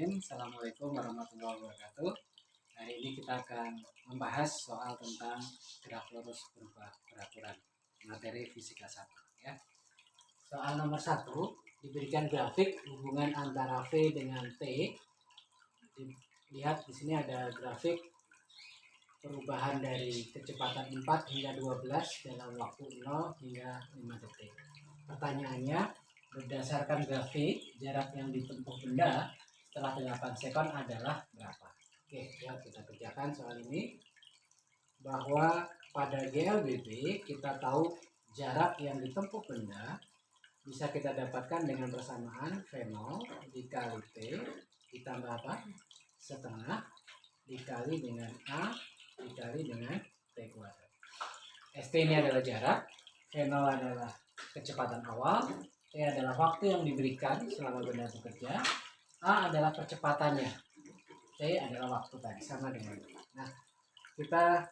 Bismillahirrahmanirrahim. Assalamualaikum warahmatullahi wabarakatuh. Hari ini kita akan membahas soal tentang gerak lurus berubah peraturan materi fisika 1 ya. Soal nomor 1 diberikan grafik hubungan antara V dengan T. Lihat di sini ada grafik perubahan dari kecepatan 4 hingga 12 dalam waktu 0 hingga 5 detik. Pertanyaannya, berdasarkan grafik, jarak yang ditempuh benda setelah 8 sekon adalah berapa? Oke, ya kita kerjakan soal ini. Bahwa pada GLBB kita tahu jarak yang ditempuh benda bisa kita dapatkan dengan persamaan V0 dikali T ditambah apa? Setengah dikali dengan A dikali dengan T kuadrat. ST ini adalah jarak, V0 adalah kecepatan awal, T adalah waktu yang diberikan selama benda bekerja, A adalah percepatannya, T adalah waktu tadi, sama dengan itu. Nah, kita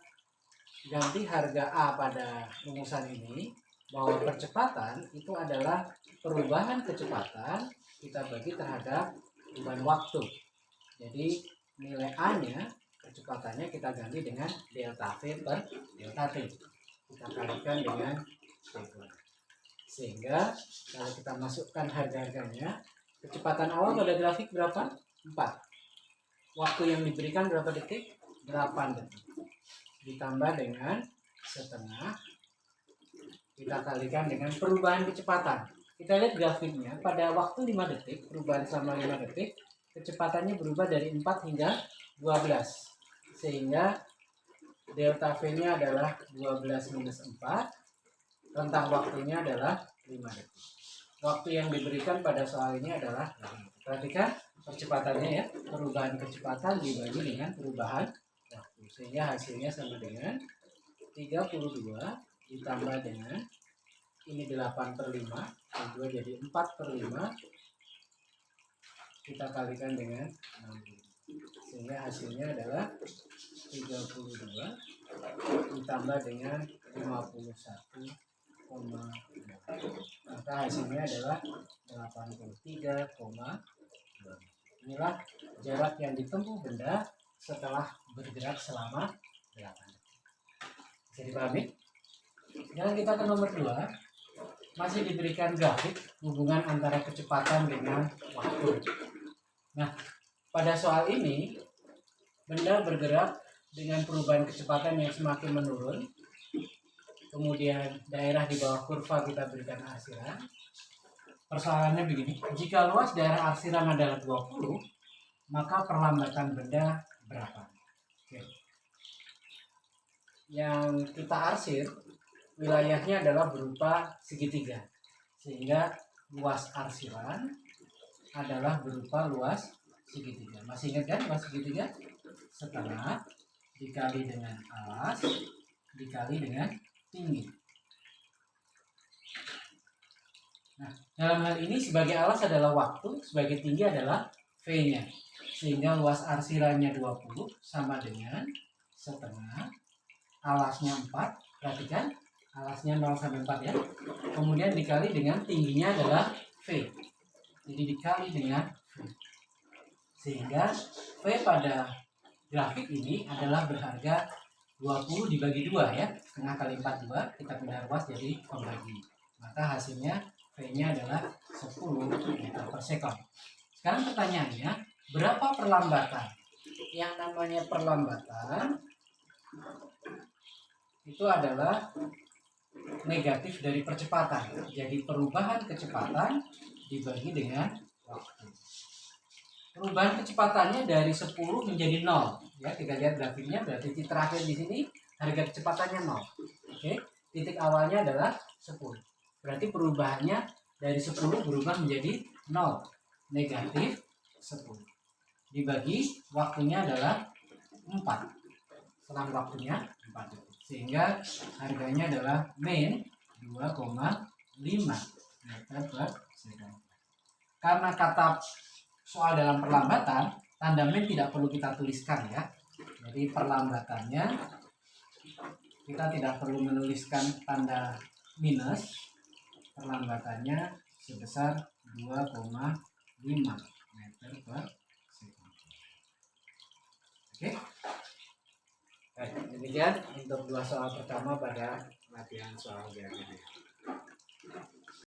ganti harga A pada rumusan ini, bahwa percepatan itu adalah perubahan kecepatan kita bagi terhadap beban waktu. Jadi nilai A-nya, kecepatannya kita ganti dengan delta V per delta T. Kita kalikan dengan T kuadrat. Sehingga kalau kita masukkan harga-harganya, kecepatan awal pada grafik berapa? 4. Waktu yang diberikan berapa detik? 8 detik. Ditambah dengan setengah, kita kalikan dengan perubahan kecepatan. Kita lihat grafiknya, pada waktu 5 detik, perubahan selama 5 detik, kecepatannya berubah dari 4 hingga 12. Sehingga delta V-nya adalah 12 minus 4. Rentang waktunya adalah 5 detik. Waktu yang diberikan pada soal ini adalah 5 detik. Perhatikan percepatannya ya, perubahan kecepatan dibagi dengan perubahan waktu. Sehingga hasilnya sama dengan 32 ditambah dengan ini 8 per 5, 2 jadi 4 per 5, kita kalikan dengan 60. Sehingga hasilnya adalah 32 ditambah dengan 51,2. Maka hasilnya adalah 83,2. Inilah jarak yang ditempuh benda setelah bergerak selama 8 detik. Bisa dipahami? Sekarang kita ke nomor 2. Masih diberikan grafik hubungan antara kecepatan dengan waktu. Nah, pada soal ini benda bergerak dengan perubahan kecepatan yang semakin menurun. Kemudian daerah di bawah kurva kita berikan arsiran. Persoalannya begini, jika luas daerah arsiran adalah 20, maka perlambatan benda berapa? Oke. Yang kita arsir, wilayahnya adalah berupa segitiga. Sehingga luas arsiran adalah berupa luas segitiga. Masih ingat kan luas segitiga? Setengah dikali dengan alas dikali dengan tinggi. Nah, dalam hal ini sebagai alas adalah waktu, sebagai tinggi adalah V-nya. Sehingga luas arsirannya 20 sama dengan setengah, alasnya 4, perhatikan alasnya 0 sampai 4 ya. Kemudian dikali dengan tingginya adalah V. Jadi dikali dengan V. Sehingga V pada grafik ini adalah berharga 20 dibagi 2 ya. Setengah kali 4 2, kita pindah ruas jadi pembagi. Maka hasilnya V-nya adalah 10 meter per sekon. Sekarang pertanyaannya, berapa perlambatan? Yang namanya perlambatan itu adalah negatif dari percepatan. Jadi perubahan kecepatan dibagi dengan waktu. Perubahan kecepatannya dari 10 menjadi 0. Ya, kita lihat grafiknya, berarti titik terakhir di sini harga kecepatannya 0. Oke, titik awalnya adalah 10. Berarti perubahannya dari 10 berubah menjadi 0. Negatif 10. Dibagi waktunya adalah 4. Selang waktunya 4 detik. Sehingga harganya adalah min 2,5 meter per sekon. Karena kata soal dalam perlambatan, tanda min tidak perlu kita tuliskan ya. Jadi perlambatannya kita tidak perlu menuliskan tanda minus. Perlambatannya sebesar 2,5 meter per sekon. Oke. Baik, demikian untuk dua soal pertama pada latihan soal geometri.